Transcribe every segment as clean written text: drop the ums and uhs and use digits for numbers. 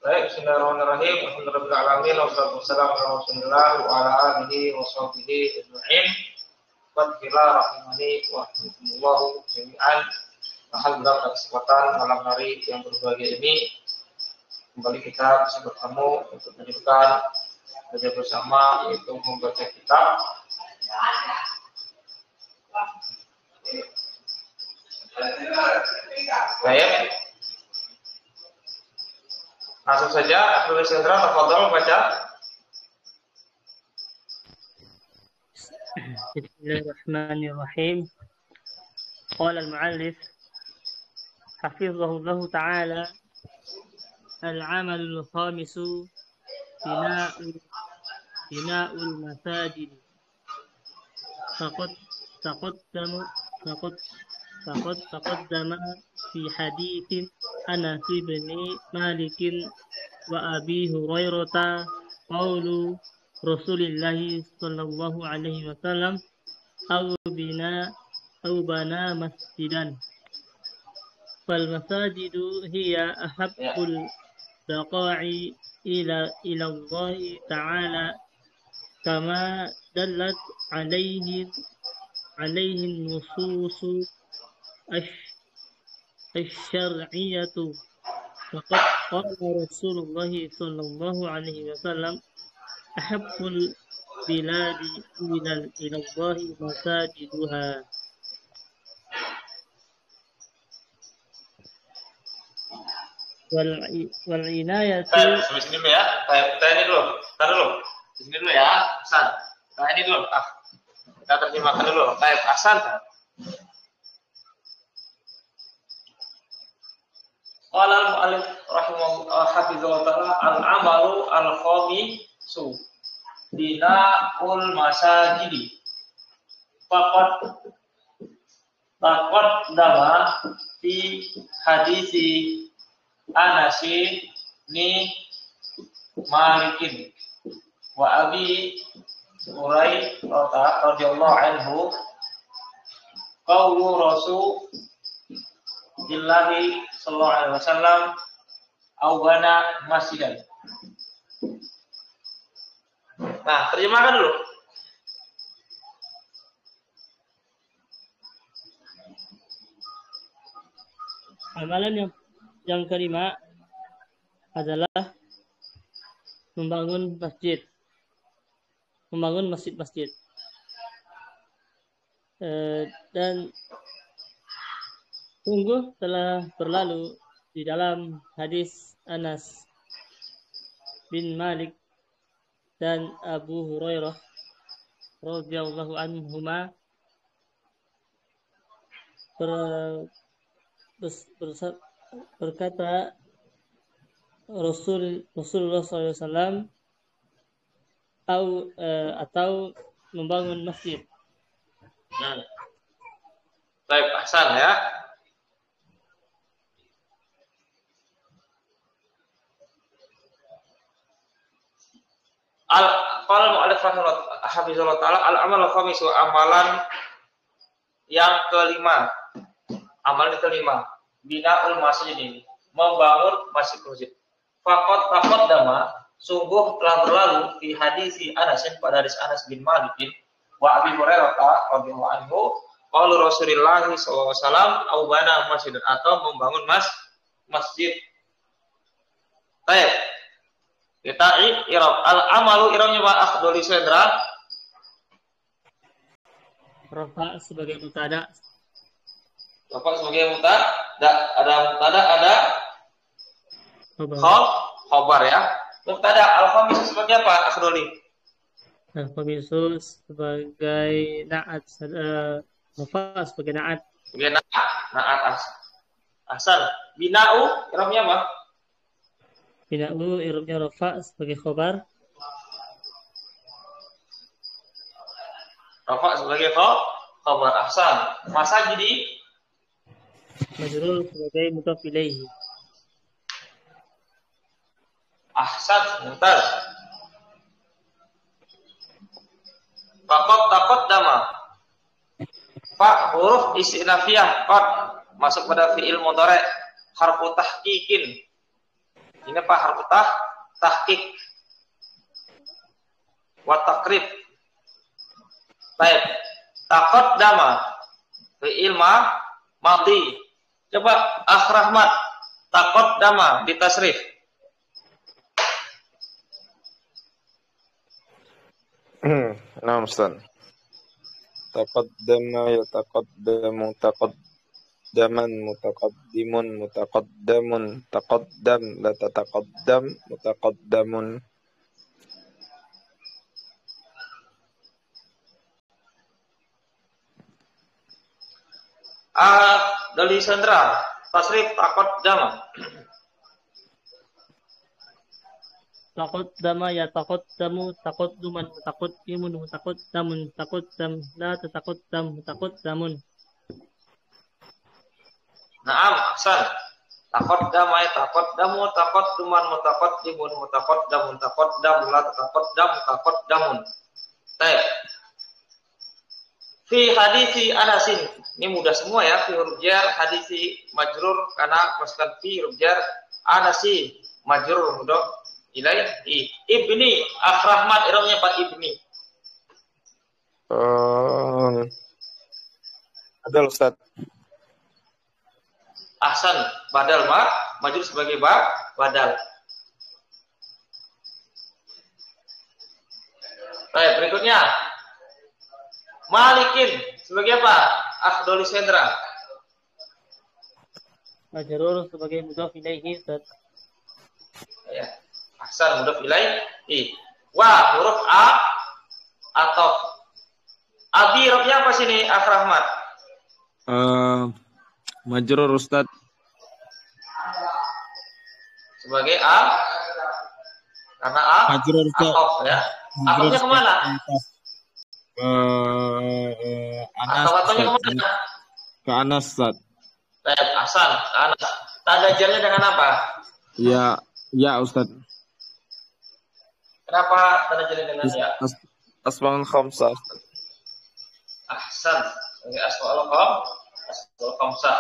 Baik, bismillahirrahmanirrahim. Alhamdulillahirabbil alamin wassalatu wassalamu ala Rasulillah wa ala alihi wa sahbihi ajma'in. Fadhila rahimani wa rahmatullahu jami'an. Alhamdulillah pada kesempatan malam hari yang berbahagia ini kembali kita bisa bertemu untuk melanjutkan belajar bersama, yaitu membaca kitab. Baik. Langsung saja, Abdul Sendra, tafadhol baca. Bismillahirrahmanirrahim. Qala al-mu'allif hafizahullahu ta'ala al-'amalul khamisu bina'ul masajid. Faqad taqaddama fi haditsin Anas bin Malik wa Abi Hurairah qaulu Rasulillah sallallahu alaihi wasallam aw bana masjidan fal masajidu hiya ahabbul baqa'i ila Allah ta'ala kama dallat alaihi nususu الشرعية فقد قال رسول الله صلى الله عليه وسلم أحب البلاد إلى الله مساجدها. والعناية Sampai sini dulu ya. Kita ini dulu. Tahan dulu. Di sini dulu ya. Hasan. Kita ini dulu. Kita terjemahkan dulu. Baik, Hasan. Qala al-mu'allif rahimahullah hafizahullah ta'ala al-amalu al-khamisu bina'ul masajidi faqad dama fi hadisi Anas bin Malik wa Abi Hurairah radhiyallahu anhu qaulu Rasulillahi sallallahu alaihi wasallam aubana masjidan. Nah, terjemahkan dulu. Amalan yang kelima adalah membangun masjid. Dan sungguh telah berlalu di dalam hadis Anas bin Malik dan Abu Hurairah radhiyallahu anhuma berkata Rasulullah SAW atau membangun masjid. Baik, Hasan ya. Qala al-mu'allif rahimahullah ta'ala al-amal al-khamis wa amalan yang kelima. Amalan kelima, bina'ul masjid, membangun masjid. Faqad dama, sungguh telah berlalu di hadisi Anas pada hadis Anas bin Malik wa Abi Hurairah radhiyallahu anhu qaulu Rasulillah sallallahu alaihi wasallam au bana masjid, atau membangun masjid. Baik. Kita i'rab al-amalu i'rabnya Pak Akhdoli Sendra. Rafa sebagai mubtada. Rafa sebagai mubtada, ada khabar ya. Mubtada al-khamis sebagai apa Akhdoli? Al-khamisu sebagai na'at, Rafa sebagai na'at. Sebagai na'at asal. Bina'u i'rabnya apa? Bina'u i'rabnya rafa sebagai khabar. Rafa sebagai khabar ahsan. Masajidi majrur sebagai mudhaf ilaihi. Ahsan, mumtaz. Faqad taqaddama. Fa huruf istinafiyah qad masuk pada fi'il mudhari harfu tahqiqin. Ini apa harfu tahqiq wa taqrib. Baik. Taqaddama fi'il madhi. Coba Rahmat taqaddama di tasrif. Nah, Ustaz. Taqaddama yataqaddamu taqaddaman mutaqaddimun mutaqaddamun taqaddam la tataqaddam mutaqaddamun. Dari Sandra tasrif taqaddama. Taqaddama ya taqaddamu taqadduman mutaqaddimun mutaqaddamun taqaddam la tataqaddam mutaqaddamun. Naam, ahsan. Taqaddama ya taqaddamu taqadduman mutaqaddimun mutaqaddamun taqaddam la tataqaddam taqaddamun. Baik. Fi hadisi Anasin. Ini mudah semua ya, fi huruf jar hadisi majrur karena masukkan fi huruf jar Anasi majrur mudhof ilaihi. Ibni Rahmat irangnya Pak Ibni. Ada Ustaz. Ahsan, badal majrur sebagai badal. Baik, berikutnya Malikin sebagai apa? Akhdoli Sendra. Majrur sebagai mudhof ilaihi, Ustaz. Ya. Ahsan, mudhof ilaihi. Wa huruf a atau abi hurufnya apa sini Rahmat? Majrur Ustaz. Sebagai a karena a Majrur Ustaz. Atof ya. Atofnya kemana? Anas. Atofnya kemana? Ke Anas Ustaz. Baik, Ahsan, ke Anas. Tanda jarnya dengan apa? Ya Ustaz. Kenapa tanda jarnya dengan ya? Asmaul khamsah Ustaz. Ahsan, sebagai asmaul khamsah.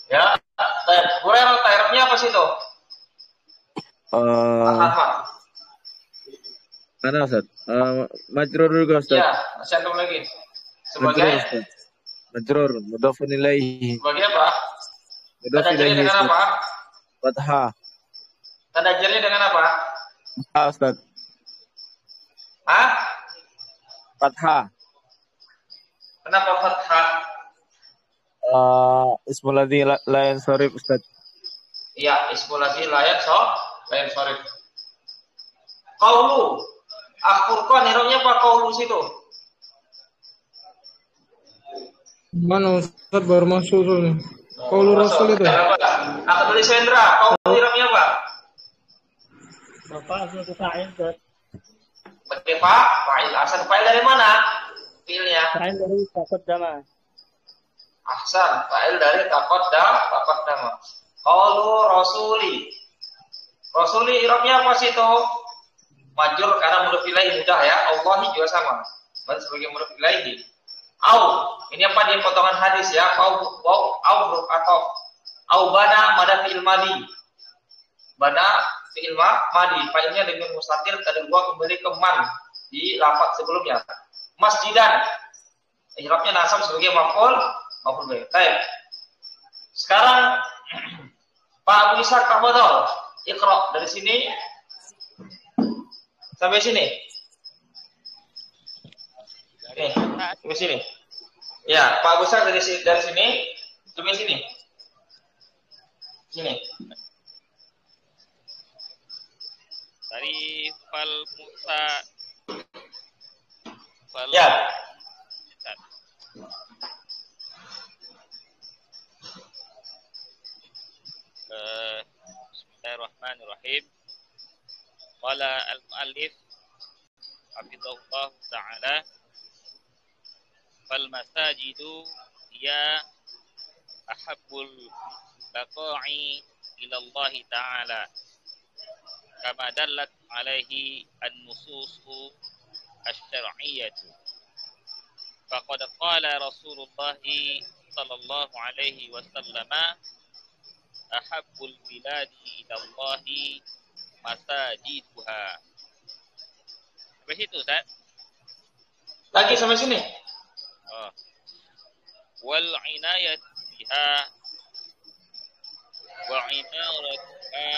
Ya, Hurairah ta'rifnya apa sih itu? Mana Ustaz? Majrur juga Ustaz. Ya, masih ada lagi. Sebagai Majrur, mudhafun ilaihi. Sebagai apa? Mudhaf Tanda jarnya ilaihi. dengan apa? Fathah. Tanda jarnya dengan apa? Fathah Ustaz. Hah? Fathah. Kenapa fathah? Ismul ladzi la yansarif Ustaz. Iya, ismul ladzi la yansarif. Qaulu. Al-Furqan hurufnya apa qaulu situ? Mana Ustaz baru masuk nih. Qaulu Rasul itu. Aku tulis Sendra, qaulu hurufnya apa? Bapak sudah fa'il, Ustaz. Sebagai fa'il. Asal fa'il dari mana? Fi'ilnya. Fa'il dari taqaddama. Ahsan, fa'il dari taqaddama. Qaulu rasuli. Rasuli hurufnya apa situ? Majrur karena mudhof ilaihi mudah ya. Allahi juga sama. Dan sebagai mudhof ilaihi. Au, ini apa di potongan hadis ya? Au huruf atau au bana mada fi'il madi. Bana fi'il madi. Fa'ilnya dengan mustatir kedua kembali ke man di lafaz sebelumnya. Masjidan. I'rabnya nasab sebagai maf'ul bih. Baik. Sekarang Pak Abu Ishaq tafadhol. Iqra dari sini sampai sini. Nih, sampai sini. Ya, Pak Abu Ishaq dari sini sampai sini. Sini. Dari fal musa fal Ya. Bismillahirrahmanirrahim. Qala al-muallif hafizahullah ta'ala fal masajidu ya ahabbul baqa'i ila Allah ta'ala kama dallat alaihi an-nususu asy-syar'iyyah faqad qala Rasulullah sallallahu alaihi wasallam ahabbul biladi ila Allah masajiduha. Sampai situ, Ustaz? Lagi sampai sini. Oh. Wal inayat biha wa inaratuha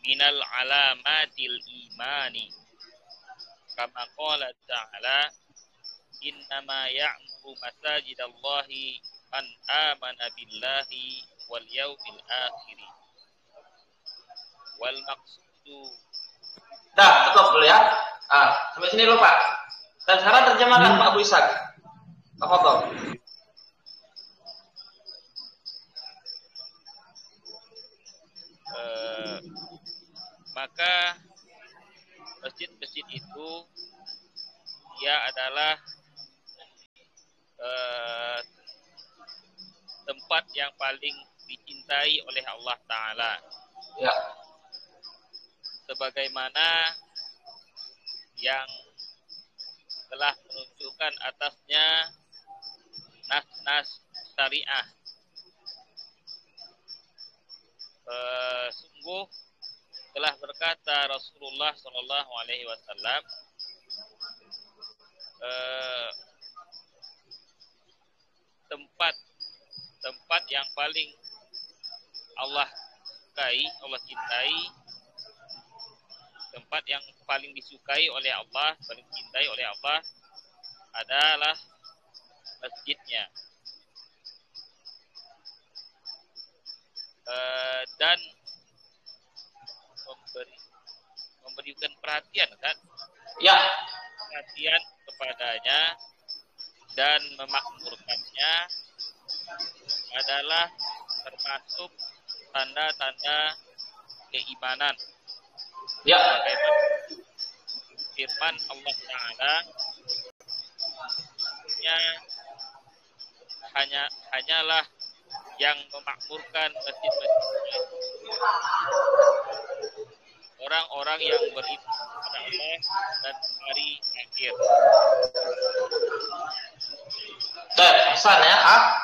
minal alamatil imani. Kama qala ta'ala innama ya'muru masajidallahi man amana billahi wal yawmil akhir. Wal maqsudu. Dah, cukup dulu ya. Sampai sini dulu Pak. Dan sekarang terjemahkan Pak Abu Ishak. Tafadhol. Maka masjid-masjid itu dia adalah tempat yang paling dicintai oleh Allah Ta'ala. Ya. Sebagaimana yang telah menunjukkan atasnya nas-nas syariah. Sungguh telah berkata Rasulullah Shallallahu Alaihi Wasallam, tempat yang paling Allah sukai, Allah cintai, tempat yang paling disukai oleh Allah, paling dicintai oleh Allah adalah masjidnya. Dan memberikan perhatian, kan? Ya. Perhatian kepadanya dan memakmurkannya adalah termasuk tanda-tanda keimanan. Ya. Bagaimana firman Allah Ta'ala, hanyalah yang memakmurkan masjid-masjid orang-orang yang beriman kepada Allah dan hari akhir. Hasan ya,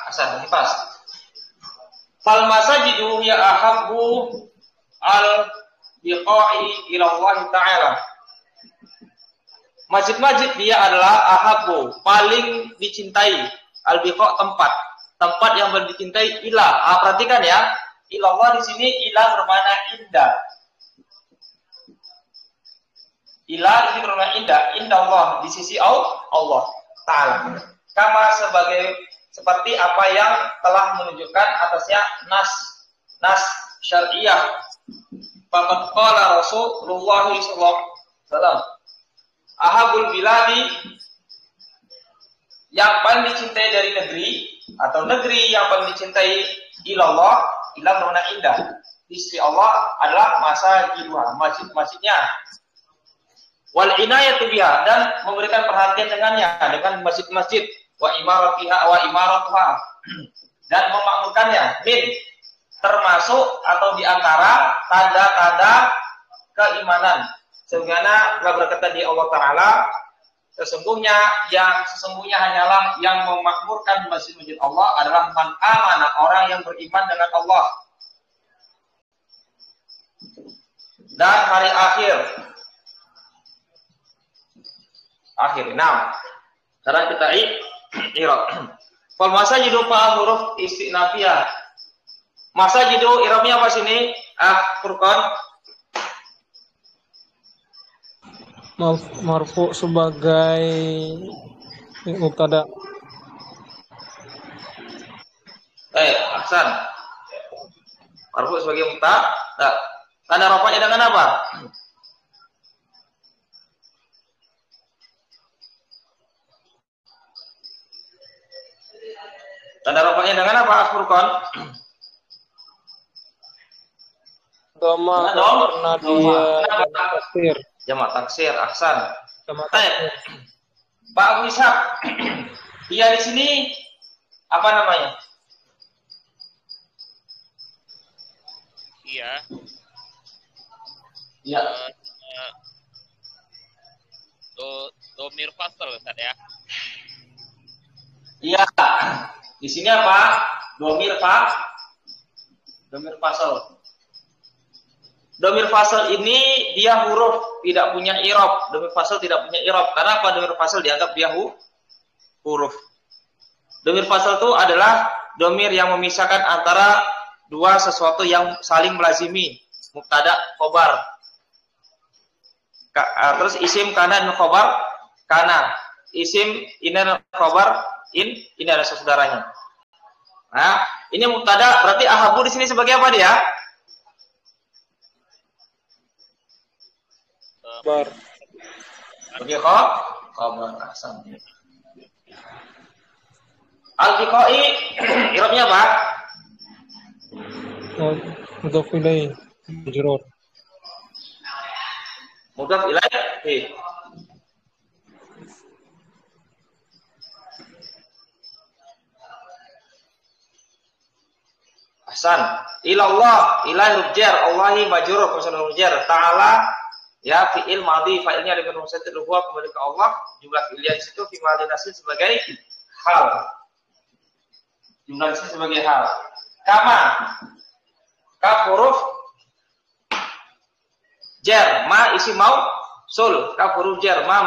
Hasan pas. Fal masajidu ya ahabbu al biqa'i ila Allah Ta'ala. Masjid-masjid dia adalah ahabbu, paling dicintai, al biqa' tempat yang dicintai ilah. Perhatikan ya, ilallah di sini ilah bermakna indah. Ilah di sini bermakna indah, indah Allah di sisi Allah Ta'ala. Kama seperti apa yang telah menunjukkan atasnya nas syariah. Faqad qala Rasulullah sallallahu alaihi wasallam, ahabul biladi, yang paling dicintai dari negeri atau negeri yang paling dicintai ilallah, ilah bermakna indah. Di sisi Allah adalah masajiduha, masjid-masjidnya. Wal inayatu biha, dan memberikan perhatian dengannya, dengan masjid-masjid. Wa imaratuha, dan memakmurkannya. Termasuk atau diantara tanda-tanda keimanan. Sebagaimana telah berkata di Allah Ta'ala, sesungguhnya hanyalah yang memakmurkan masjid-masjid Allah adalah man amana, orang yang beriman dengan Allah dan hari akhir. Nah, sekarang kita i'rab. Fal masajidu fa huruf istinafiyah. Masajidu i'rabnya apa sini? Furqan. Marfu sebagai mubtada. Hasan. Marfu sebagai mubtada. Tanda rafa'nya dengan apa? Tanda rafa'nya dengan apa, Furqan? Doma karena dia taksir. Jamak taksir, ahsan. Jamak taksir. Pak Abu Ishak, dia di sini apa namanya? Iya. Ya. Domir fasal, Ustaz ya. Iya. Di sini apa? Domir Pak. Domir fasal. Domir fasal ini dia huruf, tidak punya i'rab. Domir fasal tidak punya i'rab. Karena apa? Domir fasal dianggap dia huruf. Domir fasal itu adalah domir yang memisahkan antara dua sesuatu yang saling melazimi. Mubtada, khobar. Terus isim kana dan khobar kana. Isim ina dan khobar ini adalah saudaranya. Nah, ini mubtada, berarti ahabu di sini sebagai apa dia? Bar. Sebagai khabar. Ahsan. Al-Biqai i'rabnya apa? Mudhaf ilaih majrur. Mudhaf ilaih. Ahsan. Ilallah, ilah jar, Allahi majrur masalah jar. Ta'ala ya fi'il madhi, fa'ilnya dengan musaddid huwa kembali ke Allah. Jumlah fi'ilnya di situ fi madhi nasib sebagai hal. Jumlah di sini sebagai hal. Kama kaf huruf jar, ma isi sul, kaf huruf jar, ma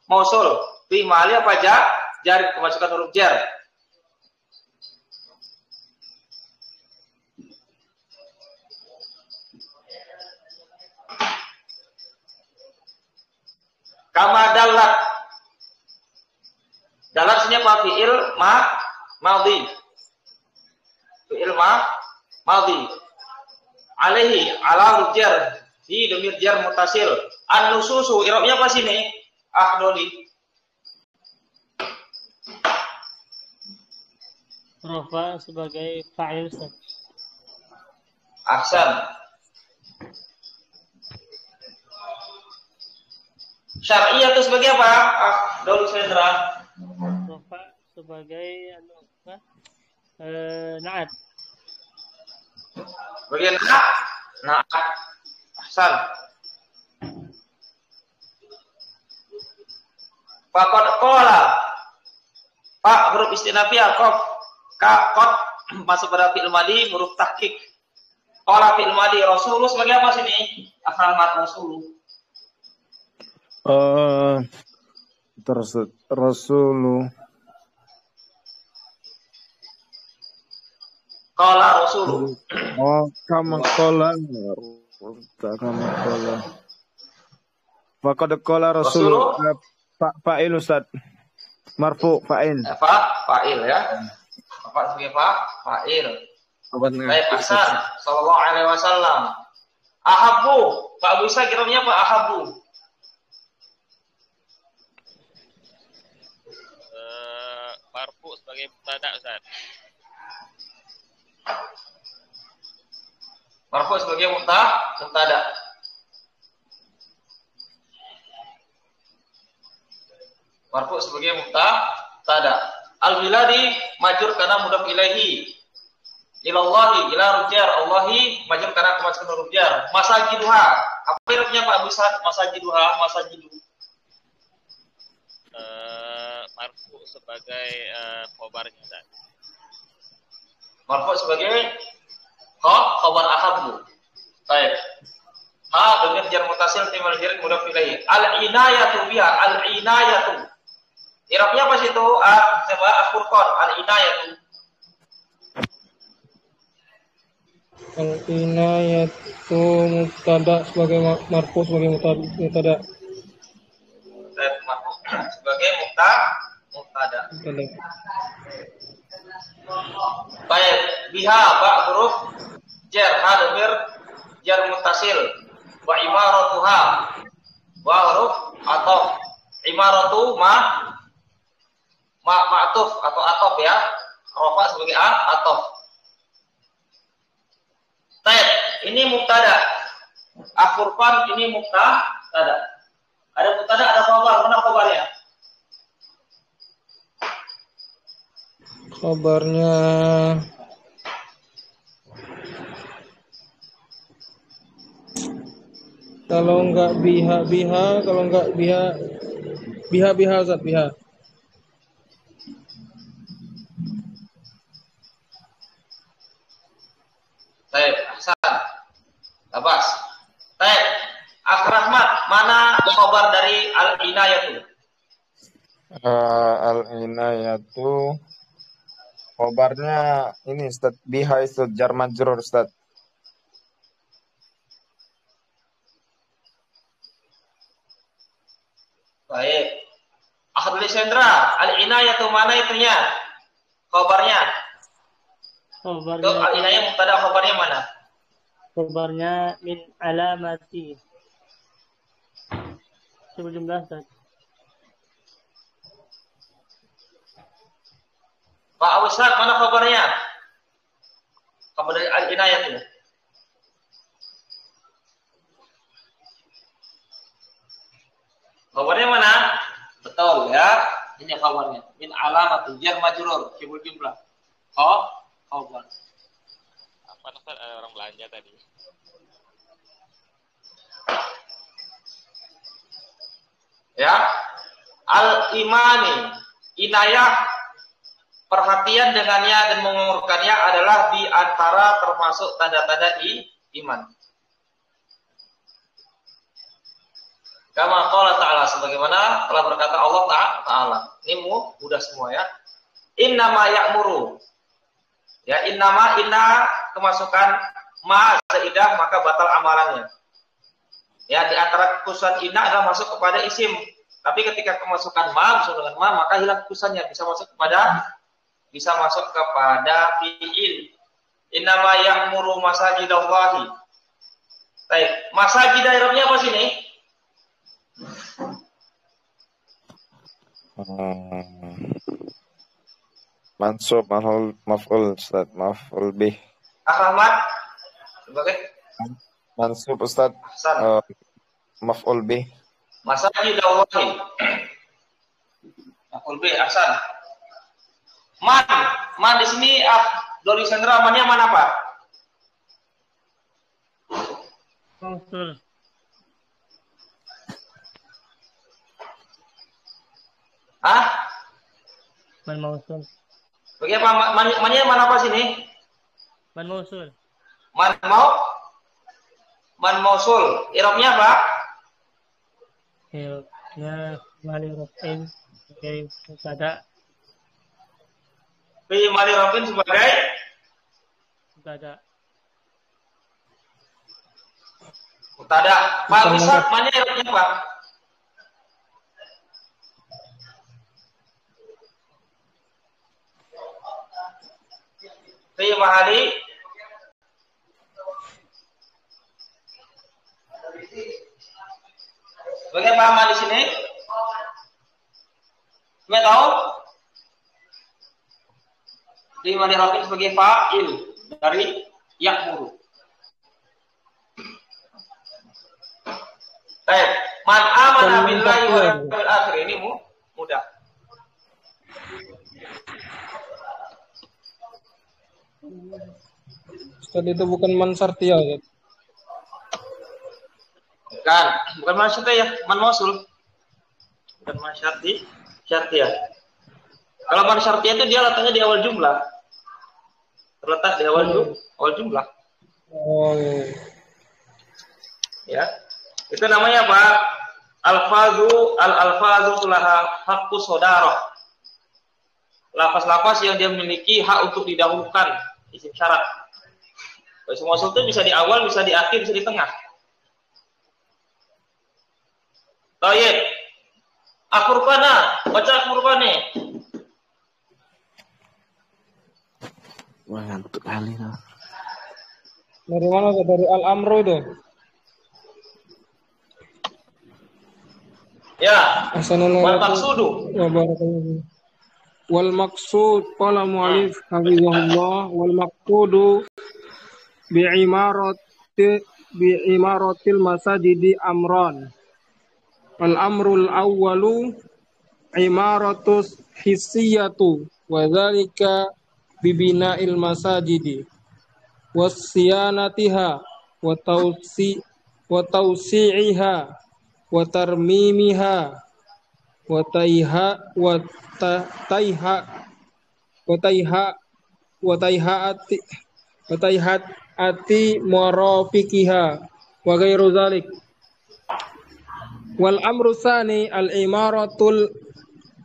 mausul. Fi mali apa jar kemasukan huruf jar. Kama dalat. Dalat sini apa? Fi'il madhi. Fi'il madhi. Alaihi ala huruf jar. Di domir jar mutasil. An-nususu i'rabnya apa sini? Doli. Rafa sebagai fa'il Ustaz. Ahsan. Syar'iyah itu sebagai apa? Doli Sendra. Rafa sebagai na'at. Bagian na'at. Ahsan. Faqad qala. Pak huruf istinafiyah qaf. Qad masuk pada fi'il madhi huruf tahqiq. Qala fi'il madhi rasulullah sebagai apa sini? Ahmad rasulullah. Rasulu. Qala rasulullah. Oh, kama qala. Faqad qala Rasul. Fa'il Ustaz. Marfu fa'il. Fa'il ya. Apa sebagai fa'il? Baik, Hasan sallallahu alaihi wasallam. Ahabu. Pak Bisa kiranya apa ahabu? Marfu sebagai mubtada Ustaz. Marfu sebagai mubtada. Marfu sebagai mubtada. Al-biladi majrur karena mudhaf ilaihi. Ilallahi ila rujar Allahi majrur karena kemasukan huruf jar. Masajiduha. Apa irabnya Pak Bisa? Masajiduha, masajidu. Marfu sebagai khobarnya Ustaz. Marfu sebagai khabar ahabu. Baik. Domir jar mutasil timal jar mudhaf ilaihi. Al-inayatu biha, al-inayatu. Irabnya apa situ? Coba Al-Furqan, al-inayatu. Al-inayatu mubtada sebagai marfu sebagai mubtada. Marfu sebagai mubtada. Baik, biha ba huruf jar, domir jar mutasil. Wa imaratuha wa huruf atau imaratu ma'tuf atau atof ya. Rafa sebagai atof. Baik, ini mubtada. Al-Furqan ini mubtada. Ada mubtada, ada khabar. Mana khabarnya? Kabarnya kalau enggak biha, kalau enggak biha Ustaz, biha. Al-inayatu khobarnya ini Ustaz, biha Ustaz, jar majrur Ustaz. Baik. Ahadul Sendra, al-inayatu mana itunya? Khobarnya. Khobarnya. Al-inayah mubtada, khobarnya mana? Khobarnya min alamati. Coba jumlah Ustaz. Pak Ustaz, mana khobarnya? Khabar dari al-inayah itu. Khabarnya mana? Betul ya. Ini khabarnya. Min alamati jar majrur, coba jumlah. Oh, khabar. Apa Ustaz, ada orang belanja tadi. Ya. Al-imani, inayah, perhatian dengannya dan mengurutkannya adalah di antara termasuk tanda-tanda iman. Kama qala ta'ala, sebagaimana telah berkata Allah Ta'ala. Ini mudah semua ya. Innama ya'muru. Ya, innama, inna kemasukan ma zaidah maka batal amalannya. Ya, di antara kekhususan inna adalah masuk kepada isim. Tapi ketika kemasukan ma bersama dengan ma maka hilang kekhususannya, bisa masuk kepada fi'il. Innama ya'muru masajidallahi. Baik, masajid Arabnya apa sini? Mansub, maf'ul Ustaz, maf'ul bih. Ahmad sebagai Mansub Ustaz, maf'ul bih. Masajidallahi. Maf'ul bih, ahsan. Man di sini Doli Sendra mannya mana Pak? Mausul. Man mausul. Bagaimana mannya mana apa sini? Man mausul. Man mausul. I'rabnya apa? Ya, mali rafin sebagai mubtada. Fi mali rafin sebagai Mubtada. Pak Ustaz, mannya i'rabnya Pak? Fi mahali bagaimana di sini? Nggak tahu? Di mahali rafin sebagai fa'il dari ya'muru. Baik, man amana billahi wal yawmil akhir, ini mudah. Ustaz, itu bukan man syartiyah ya. Bukan man syartiyah, man mausul. Bukan man syartiyah. Kalau man syartiyah itu dia letaknya di awal jumlah. Terletak di awal jumlah. Oh. Ya. Itu namanya apa? Al-alfazu laha haqqu sodaroh. Lafaz-lafaz yang dia memiliki hak untuk didahulukan, isim syarat. Isim mausul itu bisa di awal, bisa di akhir, bisa di tengah. Baik. Akhurfana, baca akhurfane. Wah, ngantuk kali lah. Dari mana tuh? Dari al-amru itu? Ya. Wal maqsudu. Wal maqsud qala mu'allif hafizahullah wal maqsudu bi'imaratil masajidi amran. Al amrul awwalu imaratus hissiyatu wa dzalika bibina'il masajidi wasyanatiha wa tawsi'iha wa tarmimiha wa taihati murafiqiha wa ghairu dzalik. Wal amru tsani al imaratul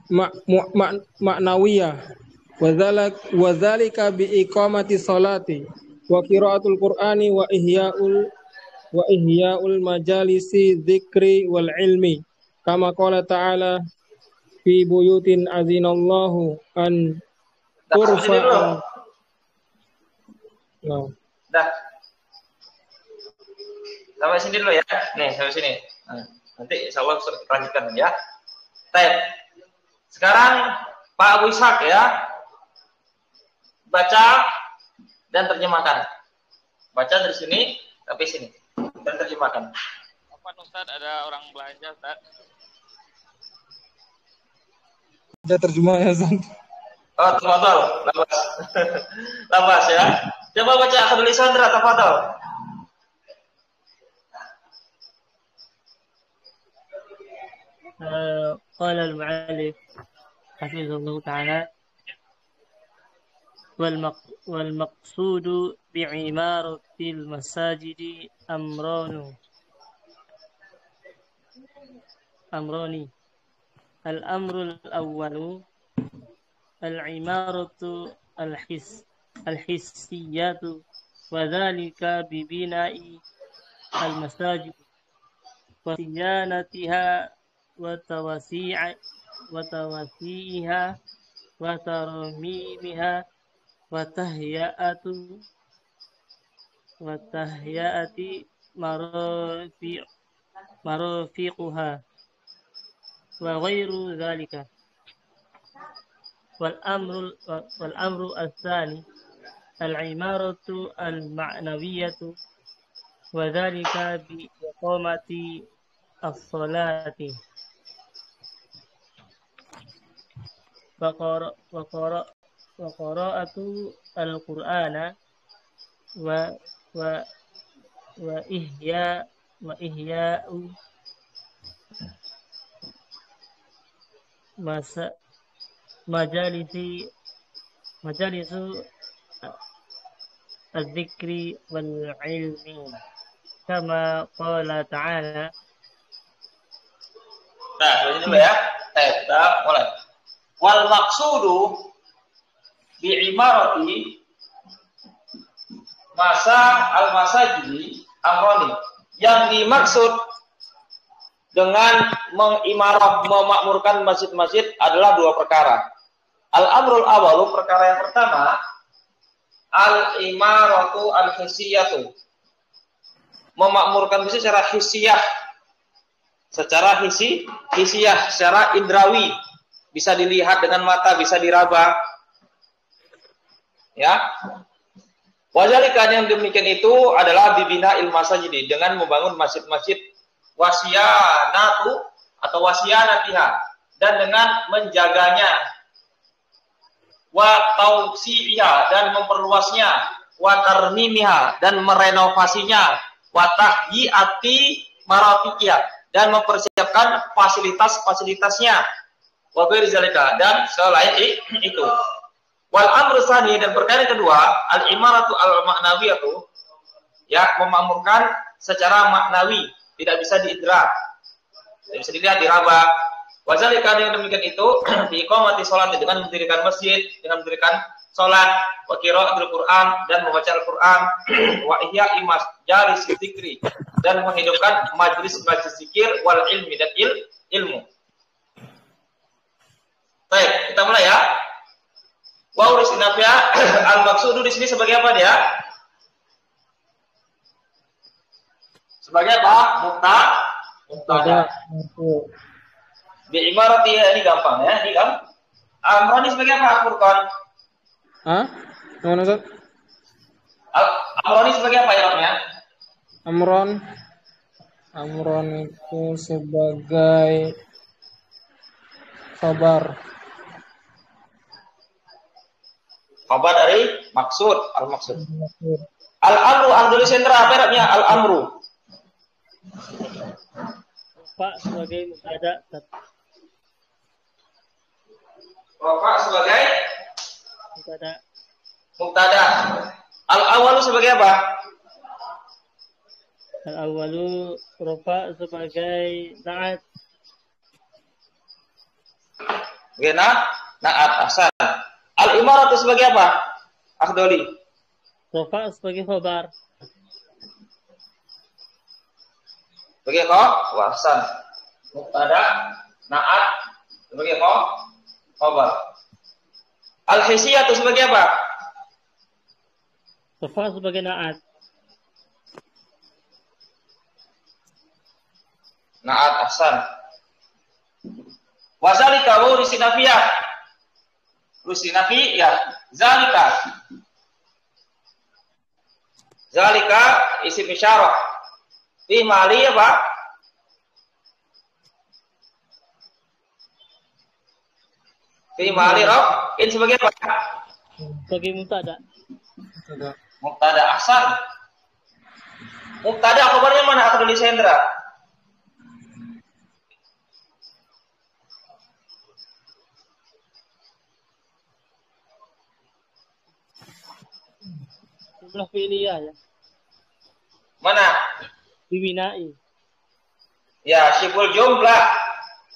ma'nawiyah wa dzalika bi iqamati sholati wa qiraatul qur'ani wa ihya'ul majalisi dzikri wal ilmi kama qala ta'ala fi buyutin azinallahu an turfa'a. No. Dah. Sampai sini dulu ya. Nih, sampai sini. Nah, nanti insya Allah kita lanjutkan ya. Baik. Sekarang Pak Abu Ishak ya. Baca dan terjemahkan. Baca dari sini sampai sini dan terjemahkan. Apa Ustaz, ada orang belanja Ustaz? Ada terjemahnya Ustaz. Oh, tafadhol. Labas. Labas ya. Coba baca Akhadul Isandra, tafadhol. قال المؤلف حفظه الله تعالى والمقصود بعمارة المساجد أمران. الأمر الأول العمارة الحسية وذلك ببناء المساجد وصيانتها وتوسيعها وترميمها وتهيئة مرافقها وغير ذلك. والأمر الثاني العمارة المعنوية وذلك بإقامة الصلاة وقراءة القرآن وإحياء مجالس الذكر والعلم كما قال تعالى. Nah, ini dulu ya. Kita mulai. Wal maqsudu bi imarati al-masajidi amroni. Yang dimaksud dengan mengimarah, memakmurkan masjid-masjid adalah dua perkara. Al-amrul awalu, perkara yang pertama, al-imaratu al-hisiyatu. Memakmurkan masjid secara hisiyah. Secara hisiyah, secara indrawi. Bisa dilihat dengan mata, bisa diraba. Ya. Wazalika yang demikian itu adalah bibina masajidi, dengan membangun masjid-masjid wasiyanatu atau wasiyanatiha, dan dengan menjaganya, wa tausi'iha, dan memperluasnya, wa tarmimiha, dan merenovasinya, wa tahyiati marafiqiha, dan mempersiapkan fasilitas-fasilitasnya, wa ghairi zalika, dan selain itu. Wal amru tsani, dan perkara kedua, al imaratu al ma'nawiyatu, ya, memakmurkan secara maknawi, tidak bisa diidrak, tidak bisa dilihat, diraba. Wa zalika, yang demikian itu diiqamati salat, dengan mendirikan masjid, dengan mendirikan salat, wa qiraatul Qur'an, dan membaca Al-Qur'an, wa ihya'i majalis dzikri, dan menghidupkan majelis-majelis zikir, wal ilmi, dan ilmu. Baik, kita mulai ya. Wa urisnafia al-maqsudu di sini sebagai apa dia? Sebagai apa? Mubtada. Bi imarati, ini gampang ya, ini kan. Amron ini sebagai apa? Furqan. Hah? Mana Ustaz? Amron ini sebagai apa ya? Amron itu sebagai khabar. Khabar dari maksud, al-maksud. Al-amru, Abdul Sendra, apa artinya al-amru? Pak sebagai mubtada. Rafa sebagai mubtada. Al-awalu sebagai apa? Al-awalu rafa sebagai na'at. Sebagai naat. Ahsan. Al-imaratu sebagai apa? Akhdoli. Rafa sebagai khabar. Sebagai ahsan. Mubtada naat sebagai khabar. Al-hisiyatu sebagai apa? Rafa sebagai naat. Naat ahsan. Wazalika wa rusinafiyah. Rusinafiyah. Zalika isim isyarah. Fi mali apa? Fi mali in sebagai apa? Sebagai mubtada. Mubtada ahsan. Mubtada kabarnya mana? Aku tulis Hendra. Jumlah fi'liyah ya. Mana? Dibinai. Ya, syibul jumlah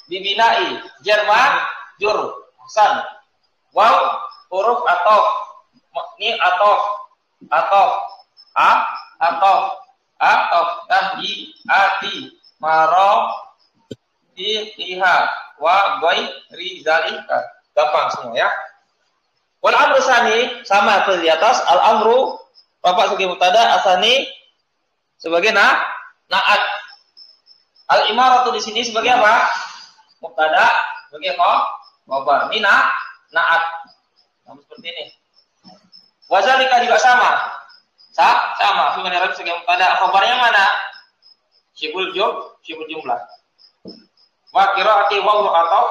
dibinai. Jerman jur. Ahsan. Waw huruf atof. Ini atof. Tahdi ati maro iha wa ghairi zalika. Gampang semua ya. Wal amru sani sama seperti di atas. Al amru Bapak sebagai mubtada, asani sebagai naat. Al imaratu di sini sebagai apa? Mubtada sebagai khabar. Ini naat. Nah, seperti ini. Wazalika juga sama. Sama. Fi mana sebagai mubtada, khabarnya mana? Syibul jumlah. Wa qiraati wa atau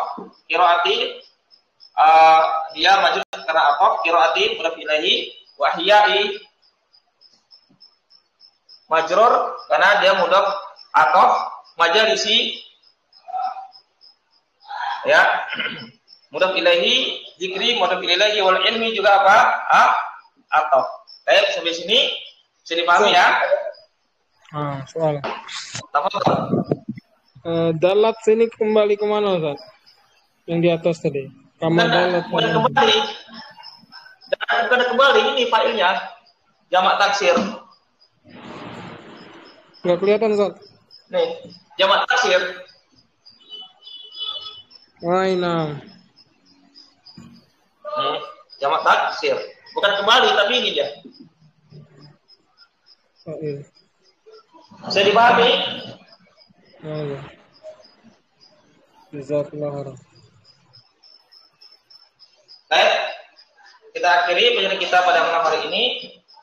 qiraati dia maju karena atau qiraati mudhaf ilaihi wa hiyai majrur karena dia mudhaf atau majalisi ya mudhaf ilaihi zikri mudhaf ilaihi wal ilmi juga apa? Atau. Baik, sampai sini bisa dipahami ya? Soal. Tafadhol. Dalat sini kembali ke mana, Ustaz? Yang di atas tadi. Kamar dalat. Bukan kembali. Dan bukan kembali, ini failnya. Jamak taksir. Nggak kelihatan, Ustaz. Nih, jamak taksir. Nah. Nih, jamak taksir. Bukan kembali, tapi ini dia. Oh, iya. Bisa dipahami? Ya. Jazakallah khairan. Baik, kita akhiri pelajaran kita pada malam hari ini.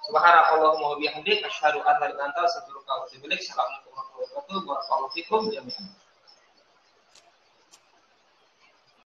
Subhanakallahumma wa bihamdik asyhadu an la ilaha illa anta astaghfiruka wa atubu ilaik. Assalamualaikum warahmatullahi wabarakatuh. Barakallahu fikum jami'an.